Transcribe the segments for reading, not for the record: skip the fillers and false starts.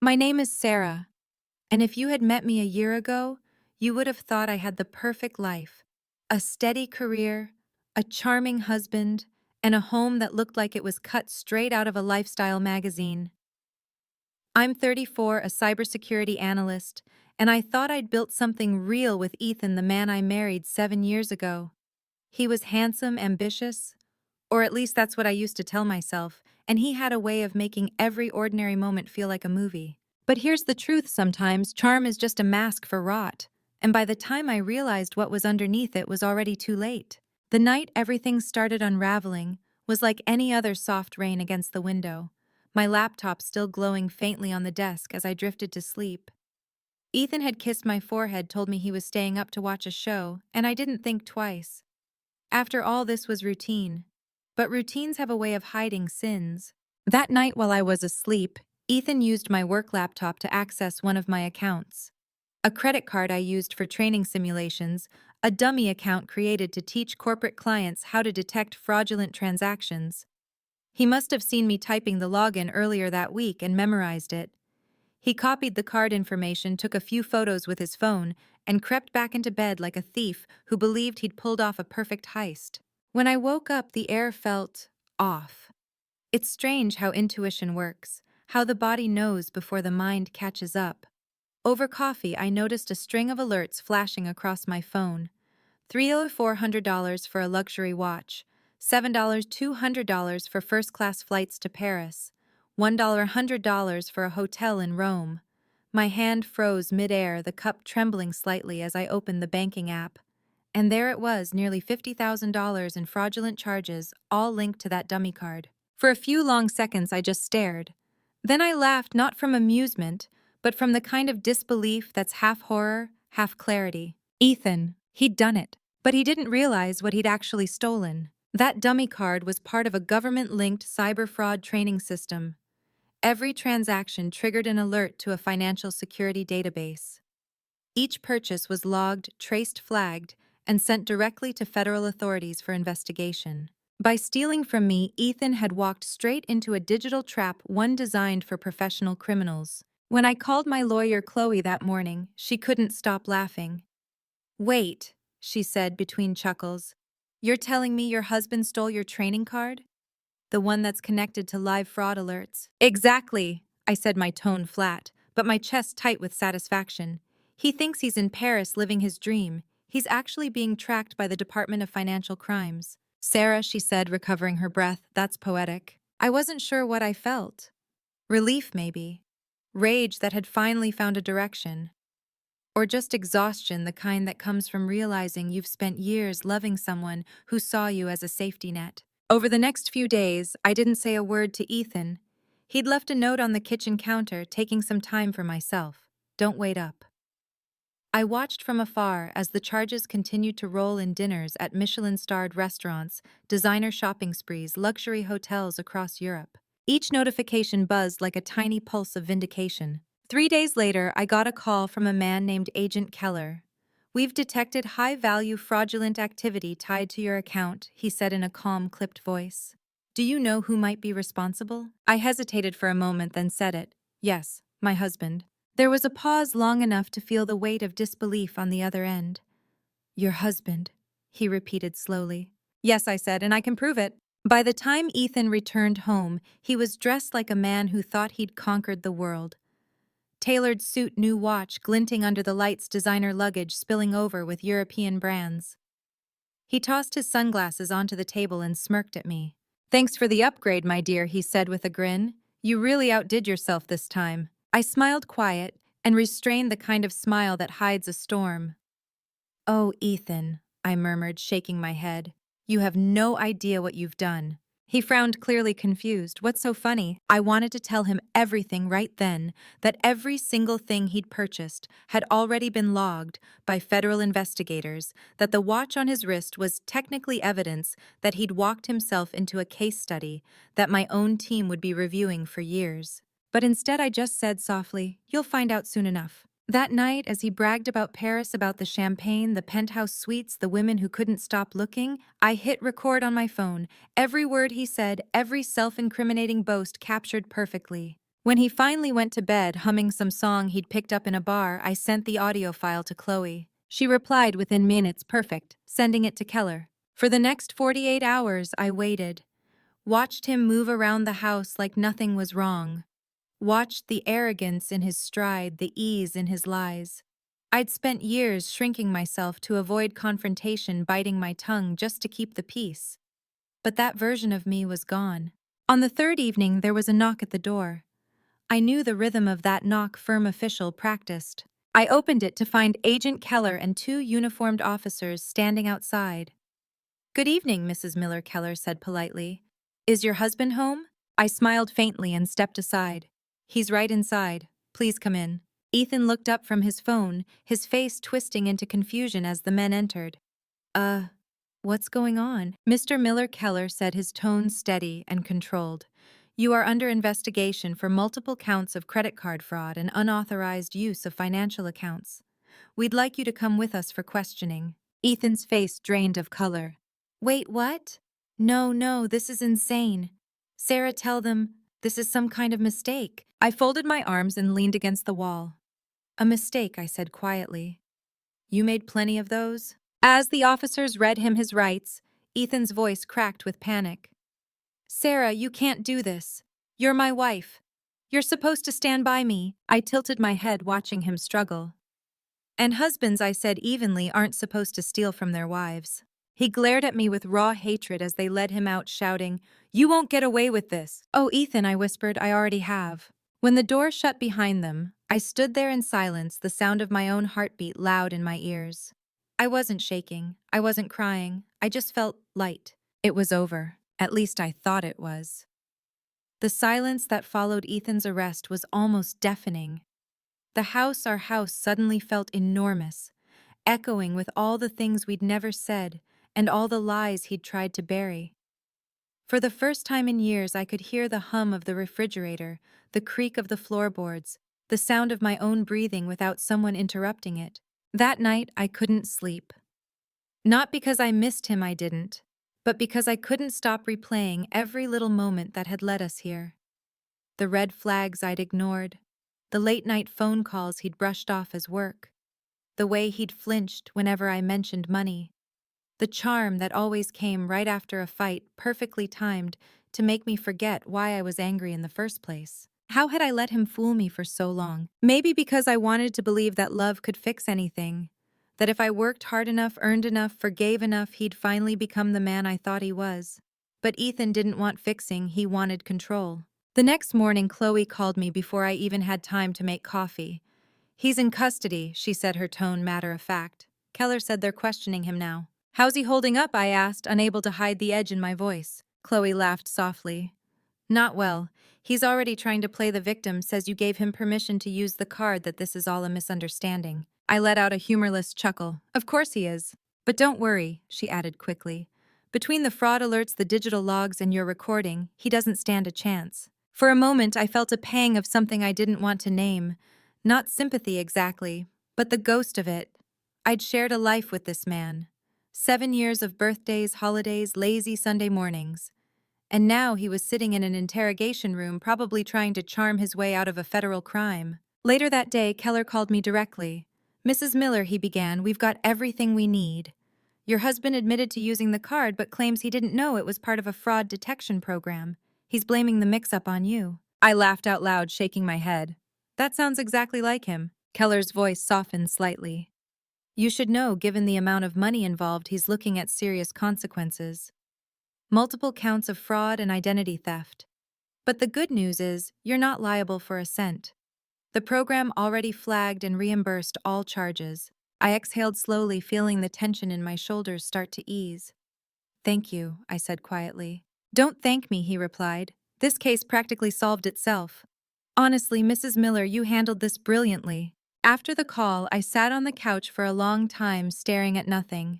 My name is Sarah, and if you had met me a year ago, you would have thought I had the perfect life. A steady career, a charming husband, and a home that looked like it was cut straight out of a lifestyle magazine. I'm 34, a cybersecurity analyst, and I thought I'd built something real with Ethan, the man I married 7 years ago. He was handsome, ambitious, or at least that's what I used to tell myself, and he had a way of making every ordinary moment feel like a movie. But here's the truth: sometimes charm is just a mask for rot, and by the time I realized what was underneath it was already too late. The night everything started unraveling was like any other soft rain against the window, my laptop still glowing faintly on the desk as I drifted to sleep. Ethan had kissed my forehead, told me he was staying up to watch a show, and I didn't think twice. After all, this was routine. But routines have a way of hiding sins. That night while I was asleep, Ethan used my work laptop to access one of my accounts. A credit card I used for training simulations, a dummy account created to teach corporate clients how to detect fraudulent transactions. He must have seen me typing the login earlier that week and memorized it. He copied the card information, took a few photos with his phone, and crept back into bed like a thief who believed he'd pulled off a perfect heist. When I woke up, the air felt off. It's strange how intuition works, how the body knows before the mind catches up. Over coffee, I noticed a string of alerts flashing across my phone. $3,400 for a luxury watch, $7,200 for first-class flights to Paris, $100 for a hotel in Rome. My hand froze mid-air, the cup trembling slightly as I opened the banking app. And there it was, nearly $50,000 in fraudulent charges, all linked to that dummy card. For a few long seconds, I just stared. Then I laughed, not from amusement, but from the kind of disbelief that's half horror, half clarity. Ethan, he'd done it, but he didn't realize what he'd actually stolen. That dummy card was part of a government-linked cyber fraud training system. Every transaction triggered an alert to a financial security database. Each purchase was logged, traced, flagged, and sent directly to federal authorities for investigation. By stealing from me, Ethan had walked straight into a digital trap, one designed for professional criminals. When I called my lawyer Chloe that morning, she couldn't stop laughing. "Wait," she said between chuckles. "You're telling me your husband stole your training card? The one that's connected to live fraud alerts?" "Exactly," I said, my tone flat, but my chest tight with satisfaction. "He thinks he's in Paris living his dream. He's actually being tracked by the Department of Financial Crimes." "Sarah," she said, recovering her breath, "that's poetic." I wasn't sure what I felt. Relief, maybe. Rage that had finally found a direction. Or just exhaustion, the kind that comes from realizing you've spent years loving someone who saw you as a safety net. Over the next few days, I didn't say a word to Ethan. He'd left a note on the kitchen counter, taking some time for myself. "Don't wait up." I watched from afar as the charges continued to roll in: dinners at Michelin-starred restaurants, designer shopping sprees, luxury hotels across Europe. Each notification buzzed like a tiny pulse of vindication. 3 days later, I got a call from a man named Agent Keller. "We've detected high-value fraudulent activity tied to your account," he said in a calm, clipped voice. "Do you know who might be responsible?" I hesitated for a moment, then said it. "Yes, my husband." There was a pause long enough to feel the weight of disbelief on the other end. "Your husband," he repeated slowly. "Yes," I said, "and I can prove it." By the time Ethan returned home, he was dressed like a man who thought he'd conquered the world. Tailored suit, new watch, glinting under the lights, designer luggage spilling over with European brands. He tossed his sunglasses onto the table and smirked at me. "Thanks for the upgrade, my dear," he said with a grin. "You really outdid yourself this time." I smiled quiet and restrained the kind of smile that hides a storm. "Oh, Ethan," I murmured, shaking my head. "You have no idea what you've done." He frowned, clearly confused. "What's so funny?" I wanted to tell him everything right then, that every single thing he'd purchased had already been logged by federal investigators, that the watch on his wrist was technically evidence that he'd walked himself into a case study that my own team would be reviewing for years. But instead I just said softly, "You'll find out soon enough." That night, as he bragged about Paris, about the champagne, the penthouse suites, the women who couldn't stop looking, I hit record on my phone. Every word he said, every self-incriminating boast captured perfectly. When he finally went to bed humming some song he'd picked up in a bar, I sent the audio file to Chloe. She replied within minutes, perfect, sending it to Keller. For the next 48 hours, I waited. Watched him move around the house like nothing was wrong. Watched the arrogance in his stride, the ease in his lies. I'd spent years shrinking myself to avoid confrontation, biting my tongue just to keep the peace. But that version of me was gone. On the third evening, there was a knock at the door. I knew the rhythm of that knock firm official practiced. I opened it to find Agent Keller and two uniformed officers standing outside. "Good evening, Mrs. Miller," Keller said politely. "Is your husband home?" I smiled faintly and stepped aside. "He's right inside. Please come in." Ethan looked up from his phone, his face twisting into confusion as the men entered. What's going on?" Mr. Miller, Keller said, his tone steady and controlled. "You are under investigation for multiple counts of credit card fraud and unauthorized use of financial accounts. We'd like you to come with us for questioning." Ethan's face drained of color. "Wait, what? No, this is insane. Sarah, tell them this is some kind of mistake." I folded my arms and leaned against the wall. "A mistake," I said quietly. "You made plenty of those?" As the officers read him his rights, Ethan's voice cracked with panic. "Sarah, you can't do this. You're my wife. You're supposed to stand by me." I tilted my head, watching him struggle. "And husbands," I said evenly, "aren't supposed to steal from their wives." He glared at me with raw hatred as they led him out, shouting, "You won't get away with this." "Oh, Ethan," I whispered, "I already have." When the door shut behind them, I stood there in silence, the sound of my own heartbeat loud in my ears. I wasn't shaking. I wasn't crying. I just felt light. It was over. At least I thought it was. The silence that followed Ethan's arrest was almost deafening. Our house suddenly felt enormous, echoing with all the things we'd never said and all the lies he'd tried to bury. For the first time in years, I could hear the hum of the refrigerator, the creak of the floorboards, the sound of my own breathing without someone interrupting it. That night, I couldn't sleep. Not because I missed him, I didn't, but because I couldn't stop replaying every little moment that had led us here. The red flags I'd ignored, the late-night phone calls he'd brushed off as work, the way he'd flinched whenever I mentioned money, the charm that always came right after a fight, perfectly timed to make me forget why I was angry in the first place. How had I let him fool me for so long? Maybe because I wanted to believe that love could fix anything, that if I worked hard enough, earned enough, forgave enough, he'd finally become the man I thought he was. But Ethan didn't want fixing, he wanted control. The next morning, Chloe called me before I even had time to make coffee. "He's in custody," she said, her tone matter of fact. "Keller said they're questioning him now." "How's he holding up?" I asked, unable to hide the edge in my voice. Chloe laughed softly. "Not well. He's already trying to play the victim, says you gave him permission to use the card, that this is all a misunderstanding." I let out a humorless chuckle. "Of course he is. But don't worry," she added quickly. "Between the fraud alerts, the digital logs, and your recording, he doesn't stand a chance." For a moment, I felt a pang of something I didn't want to name. Not sympathy exactly, but the ghost of it. I'd shared a life with this man. 7 years of birthdays, holidays, lazy Sunday mornings. And now he was sitting in an interrogation room, probably trying to charm his way out of a federal crime. Later that day, Keller called me directly. "Mrs. Miller," he began, "we've got everything we need. Your husband admitted to using the card but claims he didn't know it was part of a fraud detection program. He's blaming the mix-up on you." I laughed out loud, shaking my head. "That sounds exactly like him." Keller's voice softened slightly. "You should know, given the amount of money involved, he's looking at serious consequences. Multiple counts of fraud and identity theft. But the good news is, you're not liable for a cent. The program already flagged and reimbursed all charges." I exhaled slowly, feeling the tension in my shoulders start to ease. "Thank you," I said quietly. "Don't thank me," he replied. "This case practically solved itself. Honestly, Mrs. Miller, you handled this brilliantly." After the call, I sat on the couch for a long time, staring at nothing.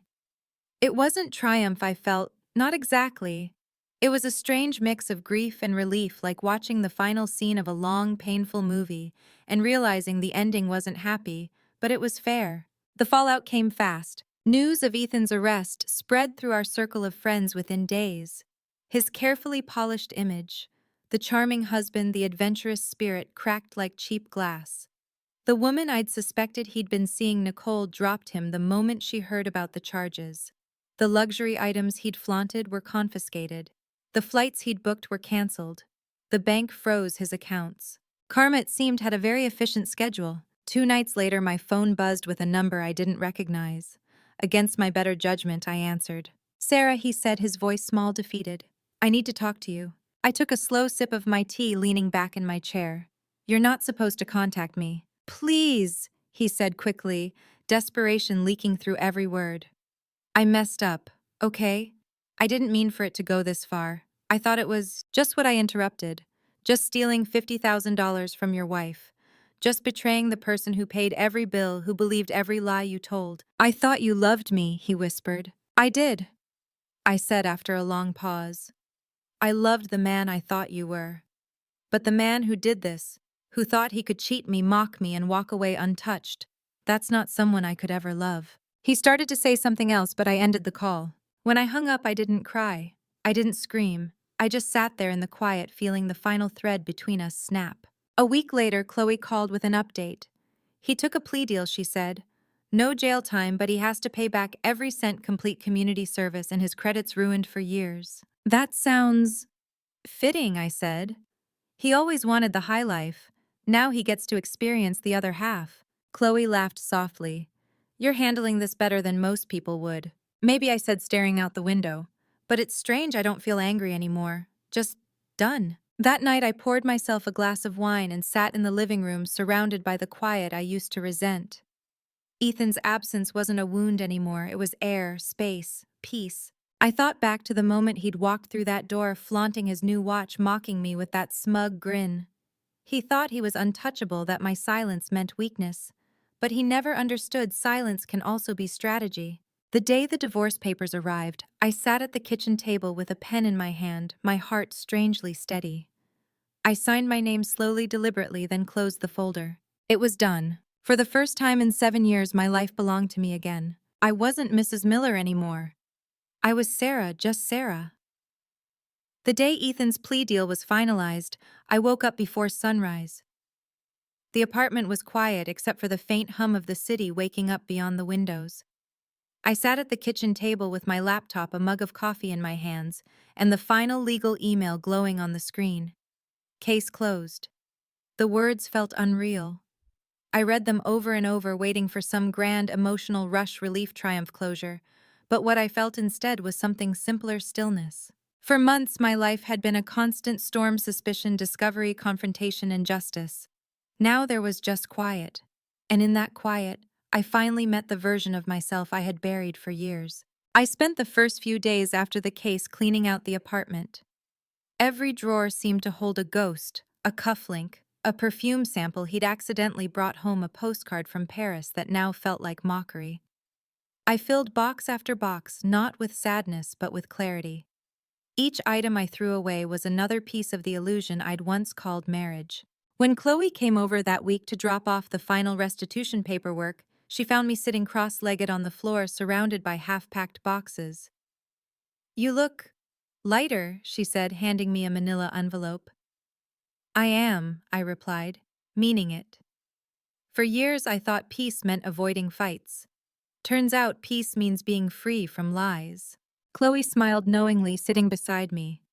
It wasn't triumph I felt, not exactly. It was a strange mix of grief and relief, like watching the final scene of a long, painful movie and realizing the ending wasn't happy, but it was fair. The fallout came fast. News of Ethan's arrest spread through our circle of friends within days. His carefully polished image, The charming husband, the adventurous spirit cracked like cheap glass. The woman I'd suspected he'd been seeing, Nicole, dropped him the moment she heard about the charges. The luxury items he'd flaunted were confiscated. The flights he'd booked were canceled. The bank froze his accounts. Karma, it seemed, had a very efficient schedule. 2 nights later, my phone buzzed with a number I didn't recognize. Against my better judgment, I answered. "Sarah," he said, his voice small, defeated. "I need to talk to you." I took a slow sip of my tea, leaning back in my chair. "You're not supposed to contact me." "Please," he said quickly, desperation leaking through every word. "I messed up, okay? I didn't mean for it to go this far. I thought it was just what I interrupted. Just stealing $50,000 from your wife. Just betraying the person who paid every bill, who believed every lie you told. I thought you loved me," he whispered. "I did," I said after a long pause. "I loved the man I thought you were. But the man who did this, who thought he could cheat me, mock me, and walk away untouched, that's not someone I could ever love." He started to say something else, but I ended the call. When I hung up, I didn't cry. I didn't scream. I just sat there in the quiet, feeling the final thread between us snap. A week later, Chloe called with an update. "He took a plea deal," she said. "No jail time, but he has to pay back every cent, complete community service, and his credit's ruined for years." "That sounds fitting," I said. "He always wanted the high life. Now he gets to experience the other half." Chloe laughed softly. "You're handling this better than most people would." "Maybe," I said, staring out the window. "But it's strange I don't feel angry anymore. Just done." That night I poured myself a glass of wine and sat in the living room, surrounded by the quiet I used to resent. Ethan's absence wasn't a wound anymore. It was air, space, peace. I thought back to the moment he'd walked through that door, flaunting his new watch, mocking me with that smug grin. He thought he was untouchable, that my silence meant weakness. But he never understood silence can also be strategy. The day the divorce papers arrived, I sat at the kitchen table with a pen in my hand, my heart strangely steady. I signed my name slowly, deliberately, then closed the folder. It was done. For the first time in 7 years, my life belonged to me again. I wasn't Mrs. Miller anymore. I was Sarah, just Sarah. The day Ethan's plea deal was finalized, I woke up before sunrise. The apartment was quiet except for the faint hum of the city waking up beyond the windows. I sat at the kitchen table with my laptop, a mug of coffee in my hands, and the final legal email glowing on the screen. Case closed. The words felt unreal. I read them over and over, waiting for some grand emotional rush, relief, triumph, closure. But what I felt instead was something simpler: stillness. For months, my life had been a constant storm: suspicion, discovery, confrontation, and justice. Now there was just quiet. And in that quiet, I finally met the version of myself I had buried for years. I spent the first few days after the case cleaning out the apartment. Every drawer seemed to hold a ghost, a cufflink, a perfume sample he'd accidentally brought home, a postcard from Paris that now felt like mockery. I filled box after box, not with sadness but with clarity. Each item I threw away was another piece of the illusion I'd once called marriage. When Chloe came over that week to drop off the final restitution paperwork, she found me sitting cross-legged on the floor, surrounded by half-packed boxes. "You look lighter," she said, handing me a manila envelope. "I am," I replied, meaning it. For years I thought peace meant avoiding fights. Turns out peace means being free from lies. Chloe smiled knowingly, sitting beside me.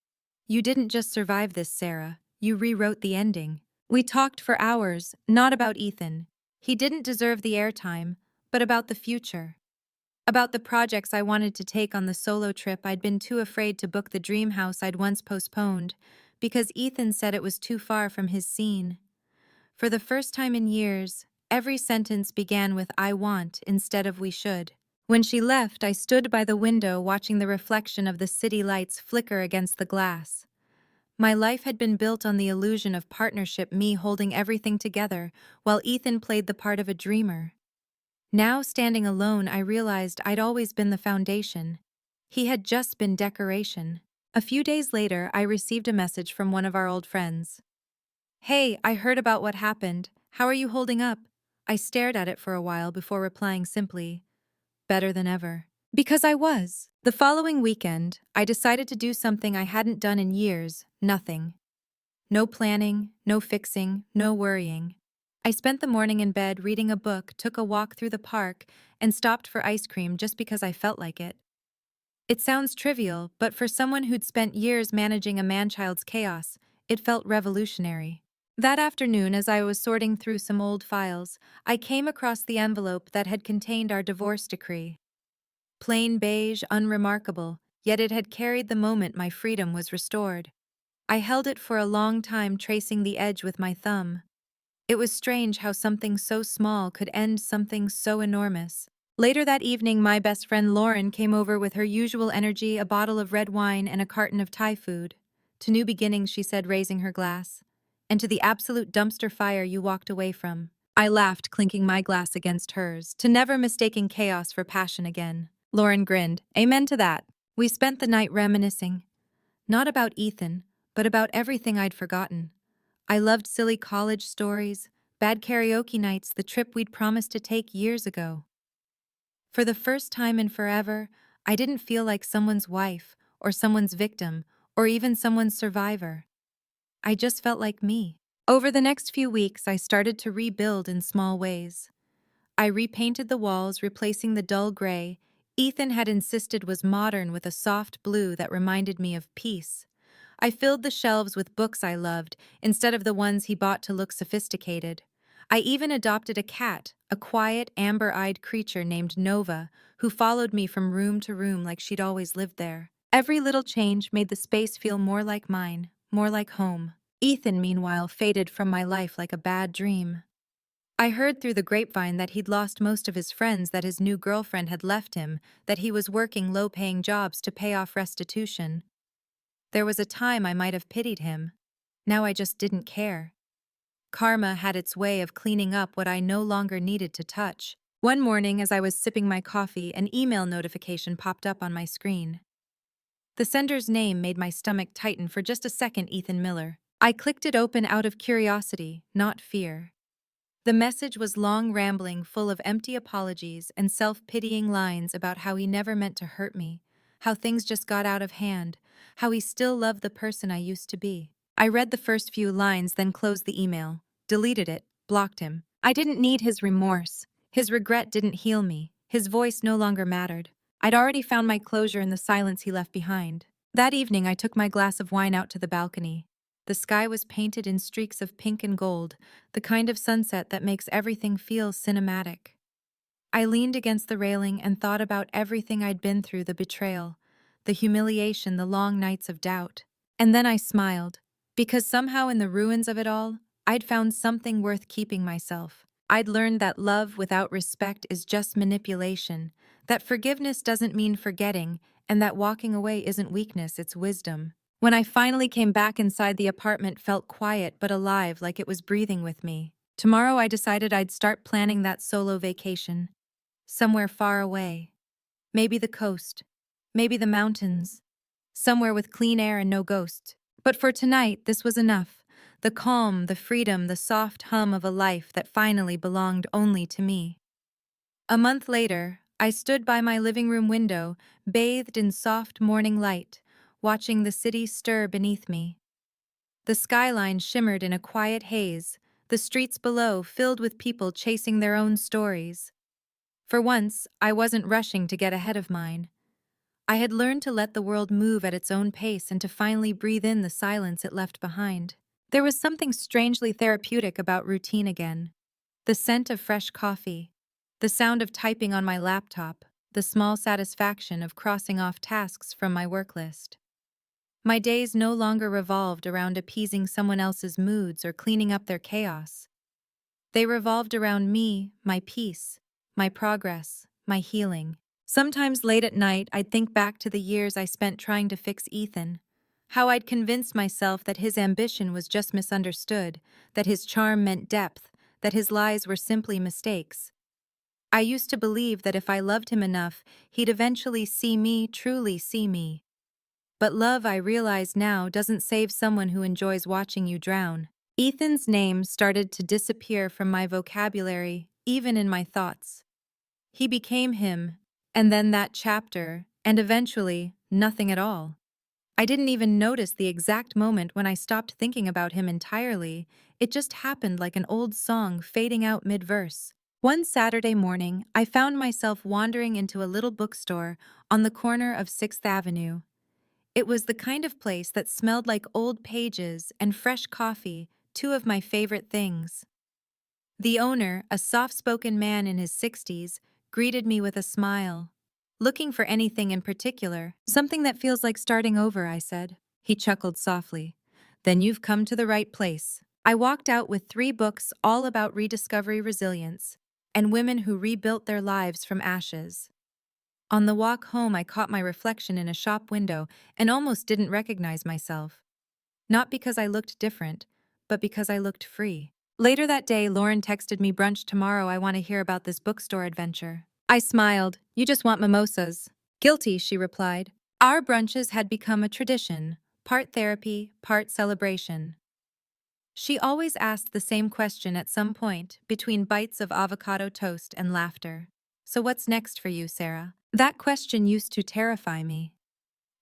"You didn't just survive this, Sarah. You rewrote the ending." We talked for hours, not about Ethan. He didn't deserve the airtime, but about the future. About the projects I wanted to take on the solo trip I'd been too afraid to book, the dream house I'd once postponed, because Ethan said it was too far from his scene. For the first time in years, every sentence began with "I want" instead of "we should." When she left, I stood by the window watching the reflection of the city lights flicker against the glass. My life had been built on the illusion of partnership, me holding everything together, while Ethan played the part of a dreamer. Now, standing alone, I realized I'd always been the foundation. He had just been decoration. A few days later, I received a message from one of our old friends. "Hey, I heard about what happened. How are you holding up?" I stared at it for a while before replying simply, "Better than ever." Because I was. The following weekend, I decided to do something I hadn't done in years: nothing. No planning, no fixing, no worrying. I spent the morning in bed reading a book, took a walk through the park, and stopped for ice cream just because I felt like it. It sounds trivial, but for someone who'd spent years managing a man-child's chaos, it felt revolutionary. That afternoon, as I was sorting through some old files, I came across the envelope that had contained our divorce decree. Plain beige, unremarkable, yet it had carried the moment my freedom was restored. I held it for a long time, tracing the edge with my thumb. It was strange how something so small could end something so enormous. Later that evening, my best friend Lauren came over with her usual energy, a bottle of red wine and a carton of Thai food. To new beginnings, she said, raising her glass. And to the absolute dumpster fire you walked away from. I laughed, clinking my glass against hers, to never mistaking chaos for passion again. Lauren grinned. Amen to that. We spent the night reminiscing. Not about Ethan, but about everything I'd forgotten. I loved silly college stories, bad karaoke nights, the trip we'd promised to take years ago. For the first time in forever, I didn't feel like someone's wife, or someone's victim, or even someone's survivor. I just felt like me. Over the next few weeks, I started to rebuild in small ways. I repainted the walls, replacing the dull gray Ethan had insisted was modern with a soft blue that reminded me of peace. I filled the shelves with books I loved, instead of the ones he bought to look sophisticated. I even adopted a cat, a quiet, amber-eyed creature named Nova, who followed me from room to room like she'd always lived there. Every little change made the space feel more like mine, more like home. Ethan, meanwhile, faded from my life like a bad dream. I heard through the grapevine that he'd lost most of his friends, that his new girlfriend had left him, that he was working low-paying jobs to pay off restitution. There was a time I might have pitied him. Now I just didn't care. Karma had its way of cleaning up what I no longer needed to touch. One morning, as I was sipping my coffee, an email notification popped up on my screen. The sender's name made my stomach tighten for just a second. Ethan Miller. I clicked it open out of curiosity, not fear. The message was long, rambling, full of empty apologies and self-pitying lines about how he never meant to hurt me, how things just got out of hand, how he still loved the person I used to be. I read the first few lines, then closed the email, deleted it, blocked him. I didn't need his remorse. His regret didn't heal me. His voice no longer mattered. I'd already found my closure in the silence he left behind. That evening, I took my glass of wine out to the balcony. The sky was painted in streaks of pink and gold, the kind of sunset that makes everything feel cinematic. I leaned against the railing and thought about everything I'd been through, the betrayal, the humiliation, the long nights of doubt. And then I smiled, because somehow in the ruins of it all, I'd found something worth keeping myself. I'd learned that love without respect is just manipulation, that forgiveness doesn't mean forgetting, and that walking away isn't weakness, it's wisdom. When I finally came back inside, the apartment felt quiet but alive, like it was breathing with me. Tomorrow I decided I'd start planning that solo vacation. Somewhere far away. Maybe the coast. Maybe the mountains. Somewhere with clean air and no ghosts. But for tonight, this was enough. The calm, the freedom, the soft hum of a life that finally belonged only to me. A month later, I stood by my living room window, bathed in soft morning light, watching the city stir beneath me. The skyline shimmered in a quiet haze, the streets below filled with people chasing their own stories. For once, I wasn't rushing to get ahead of mine. I had learned to let the world move at its own pace and to finally breathe in the silence it left behind. There was something strangely therapeutic about routine again. The scent of fresh coffee, the sound of typing on my laptop, the small satisfaction of crossing off tasks from my work list. My days no longer revolved around appeasing someone else's moods or cleaning up their chaos. They revolved around me, my peace, my progress, my healing. Sometimes late at night, I'd think back to the years I spent trying to fix Ethan, how I'd convinced myself that his ambition was just misunderstood, that his charm meant depth, that his lies were simply mistakes. I used to believe that if I loved him enough, he'd eventually see me, truly see me. But love, I realize now, doesn't save someone who enjoys watching you drown. Ethan's name started to disappear from my vocabulary, even in my thoughts. He became him, and then that chapter, and eventually, nothing at all. I didn't even notice the exact moment when I stopped thinking about him entirely. It just happened like an old song fading out mid-verse. One Saturday morning, I found myself wandering into a little bookstore on the corner of 6th Avenue. It was the kind of place that smelled like old pages and fresh coffee, two of my favorite things. The owner, a soft-spoken man in his 60s, greeted me with a smile. "Looking for anything in particular? Something that feels like starting over," I said. He chuckled softly. "Then you've come to the right place." I walked out with 3 books all about rediscovery resilience and women who rebuilt their lives from ashes. On the walk home, I caught my reflection in a shop window and almost didn't recognize myself. Not because I looked different, but because I looked free. Later that day, Lauren texted me, "Brunch tomorrow, I want to hear about this bookstore adventure." I smiled. "You just want mimosas." "Guilty," she replied. Our brunches had become a tradition, part therapy, part celebration. She always asked the same question at some point, between bites of avocado toast and laughter. "So what's next for you, Sarah?" That question used to terrify me.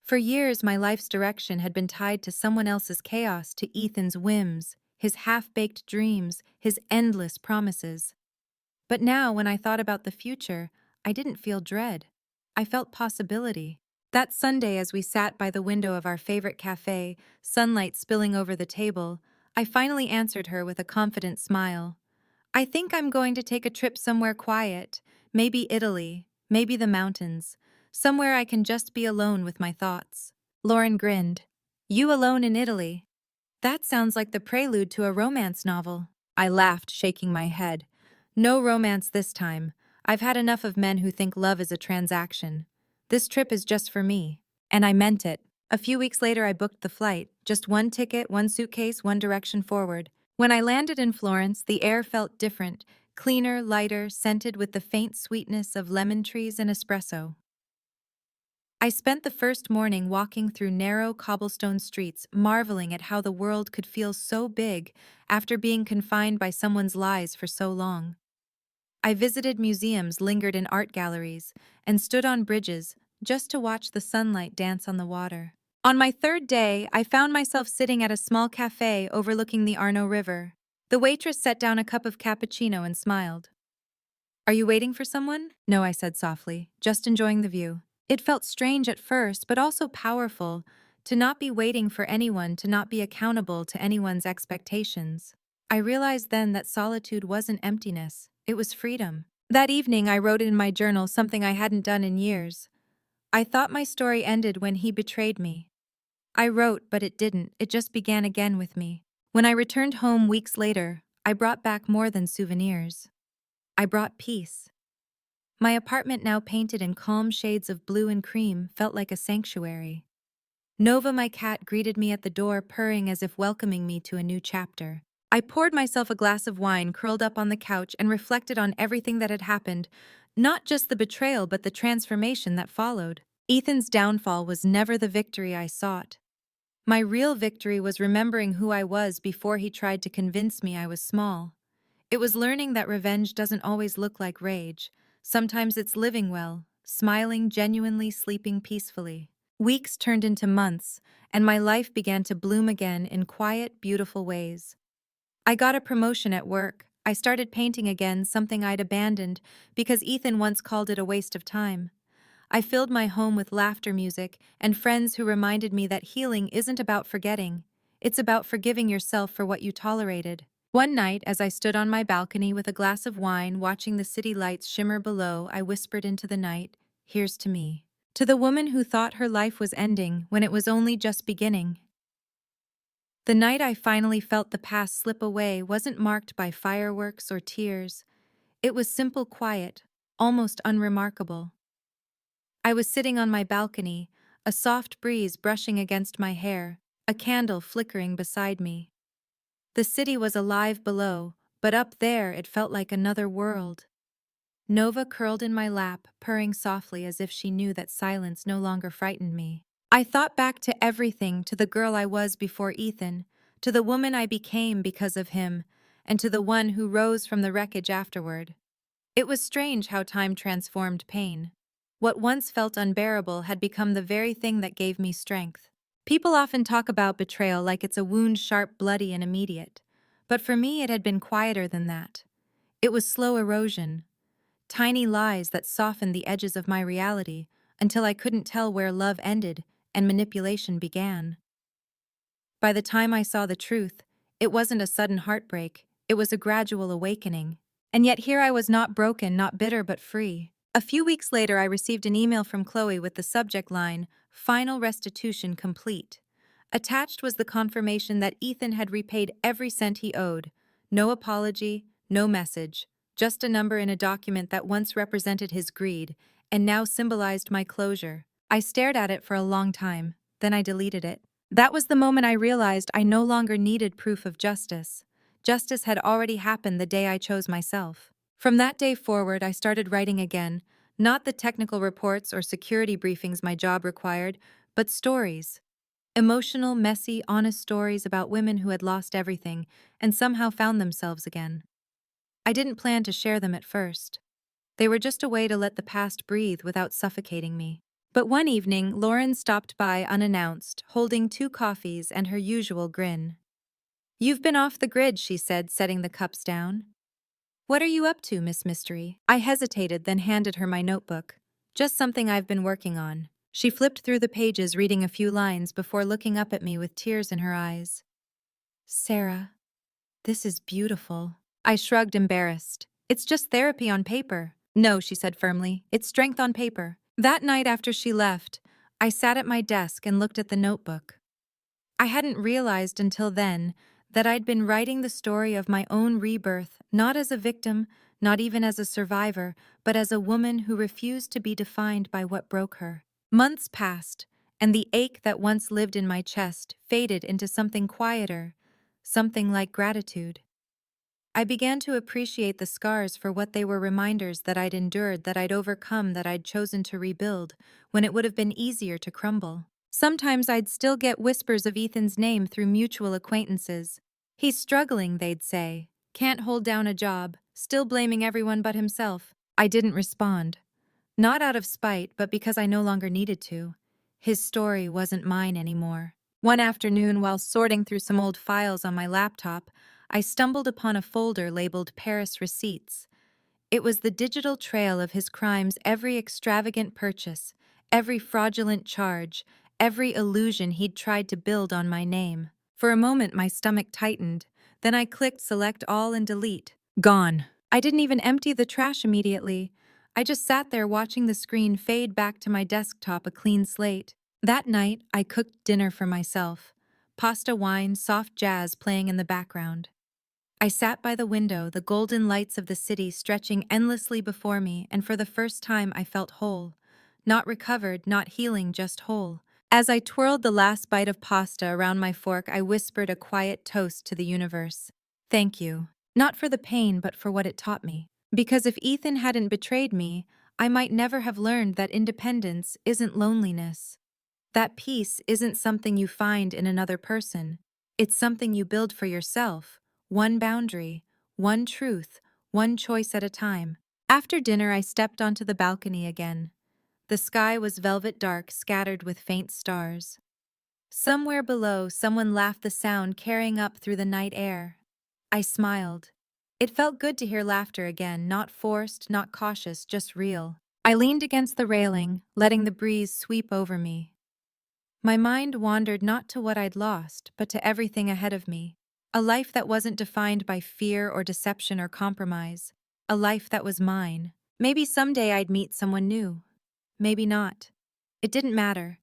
For years, my life's direction had been tied to someone else's chaos, to Ethan's whims, his half-baked dreams, his endless promises. But now, when I thought about the future, I didn't feel dread. I felt possibility. That Sunday, as we sat by the window of our favorite cafe, sunlight spilling over the table, I finally answered her with a confident smile. "I think I'm going to take a trip somewhere quiet, maybe Italy, maybe the mountains, somewhere I can just be alone with my thoughts." Lauren grinned. "You alone in Italy? That sounds like the prelude to a romance novel." I laughed, shaking my head. "No romance this time. I've had enough of men who think love is a transaction. This trip is just for me." And I meant it. A few weeks later, I booked the flight. Just one ticket, one suitcase, one direction forward. When I landed in Florence, the air felt different, cleaner, lighter, scented with the faint sweetness of lemon trees and espresso. I spent the first morning walking through narrow cobblestone streets, marveling at how the world could feel so big after being confined by someone's lies for so long. I visited museums, lingered in art galleries, and stood on bridges just to watch the sunlight dance on the water. On my third day, I found myself sitting at a small cafe overlooking the Arno River. The waitress set down a cup of cappuccino and smiled. "Are you waiting for someone?" "No," I said softly, "just enjoying the view." It felt strange at first, but also powerful, to not be waiting for anyone, to not be accountable to anyone's expectations. I realized then that solitude wasn't emptiness, it was freedom. That evening, I wrote in my journal something I hadn't done in years. I thought my story ended when he betrayed me. I wrote, but it didn't, it just began again with me. When I returned home weeks later, I brought back more than souvenirs. I brought peace. My apartment, now painted in calm shades of blue and cream, felt like a sanctuary. Nova, my cat, greeted me at the door, purring as if welcoming me to a new chapter. I poured myself a glass of wine, curled up on the couch, and reflected on everything that had happened, not just the betrayal but the transformation that followed. Ethan's downfall was never the victory I sought. My real victory was remembering who I was before he tried to convince me I was small. It was learning that revenge doesn't always look like rage. Sometimes it's living well, smiling genuinely, sleeping peacefully. Weeks turned into months, and my life began to bloom again in quiet, beautiful ways. I got a promotion at work. I started painting again, something I'd abandoned because Ethan once called it a waste of time. I filled my home with laughter music and friends who reminded me that healing isn't about forgetting. It's about forgiving yourself for what you tolerated. One night, as I stood on my balcony with a glass of wine, watching the city lights shimmer below, I whispered into the night, "Here's to me." To the woman who thought her life was ending when it was only just beginning. The night I finally felt the past slip away wasn't marked by fireworks or tears. It was simple quiet, almost unremarkable. I was sitting on my balcony, a soft breeze brushing against my hair, a candle flickering beside me. The city was alive below, but up there it felt like another world. Nova curled in my lap, purring softly as if she knew that silence no longer frightened me. I thought back to everything, to the girl I was before Ethan, to the woman I became because of him, and to the one who rose from the wreckage afterward. It was strange how time transformed pain. What once felt unbearable had become the very thing that gave me strength. People often talk about betrayal like it's a wound sharp, bloody, and immediate. But for me, it had been quieter than that. It was slow erosion, tiny lies that softened the edges of my reality until I couldn't tell where love ended and manipulation began. By the time I saw the truth, it wasn't a sudden heartbreak, it was a gradual awakening. And yet here I was, not broken, not bitter, but free. A few weeks later, I received an email from Chloe with the subject line, "Final restitution complete." Attached was the confirmation that Ethan had repaid every cent he owed. No apology, no message, just a number in a document that once represented his greed and now symbolized my closure. I stared at it for a long time, then I deleted it. That was the moment I realized I no longer needed proof of justice. Justice had already happened the day I chose myself. From that day forward, I started writing again, not the technical reports or security briefings my job required, but stories. Emotional, messy, honest stories about women who had lost everything and somehow found themselves again. I didn't plan to share them at first. They were just a way to let the past breathe without suffocating me. But one evening, Lauren stopped by unannounced, holding 2 coffees and her usual grin. "You've been off the grid," she said, setting the cups down. "What are you up to, Miss Mystery?" I hesitated, then handed her my notebook. "Just something I've been working on." She flipped through the pages, reading a few lines before looking up at me with tears in her eyes. "Sarah, this is beautiful." I shrugged, embarrassed. "It's just therapy on paper." "No," she said firmly. "It's strength on paper." That night after she left, I sat at my desk and looked at the notebook. I hadn't realized until then that I'd been writing the story of my own rebirth, not as a victim, not even as a survivor, but as a woman who refused to be defined by what broke her. Months passed, and the ache that once lived in my chest faded into something quieter, something like gratitude. I began to appreciate the scars for what they were, reminders that I'd endured, that I'd overcome, that I'd chosen to rebuild, when it would have been easier to crumble. Sometimes I'd still get whispers of Ethan's name through mutual acquaintances. "He's struggling," they'd say. "Can't hold down a job," still blaming everyone but himself. I didn't respond. Not out of spite, but because I no longer needed to. His story wasn't mine anymore. One afternoon, while sorting through some old files on my laptop, I stumbled upon a folder labeled Paris Receipts. It was the digital trail of his crimes, every extravagant purchase, every fraudulent charge, every illusion he'd tried to build on my name. For a moment, my stomach tightened. Then I clicked Select All and Delete. Gone. I didn't even empty the trash immediately. I just sat there watching the screen fade back to my desktop, a clean slate. That night, I cooked dinner for myself. Pasta, wine, soft jazz playing in the background. I sat by the window, the golden lights of the city stretching endlessly before me, and for the first time I felt whole. Not recovered, not healing, just whole. As I twirled the last bite of pasta around my fork, I whispered a quiet toast to the universe. Thank you. Not for the pain, but for what it taught me. Because if Ethan hadn't betrayed me, I might never have learned that independence isn't loneliness. That peace isn't something you find in another person. It's something you build for yourself. One boundary, one truth, one choice at a time. After dinner, I stepped onto the balcony again. The sky was velvet dark, scattered with faint stars. Somewhere below, someone laughed, the sound carrying up through the night air. I smiled. It felt good to hear laughter again, not forced, not cautious, just real. I leaned against the railing, letting the breeze sweep over me. My mind wandered not to what I'd lost, but to everything ahead of me. A life that wasn't defined by fear or deception or compromise. A life that was mine. Maybe someday I'd meet someone new. Maybe not. It didn't matter.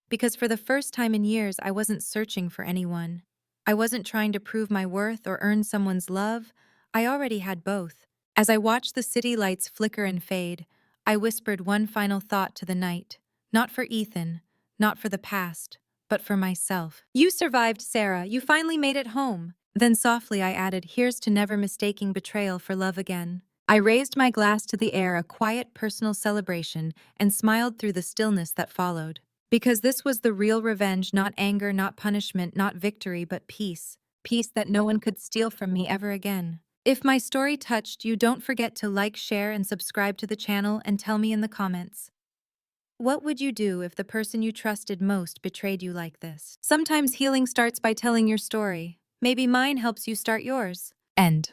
Because for the first time in years, I wasn't searching for anyone. I wasn't trying to prove my worth or earn someone's love. I already had both. As I watched the city lights flicker and fade, I whispered one final thought to the night. Not for Ethan, not for the past, but for myself. "You survived, Sarah. You finally made it home." Then softly I added, "Here's to never mistaking betrayal for love again." I raised my glass to the air, a quiet personal celebration, and smiled through the stillness that followed. Because this was the real revenge, not anger, not punishment, not victory, but peace. Peace that no one could steal from me ever again. If my story touched you, don't forget to like, share, and subscribe to the channel, and tell me in the comments. What would you do if the person you trusted most betrayed you like this? Sometimes healing starts by telling your story. Maybe mine helps you start yours. End.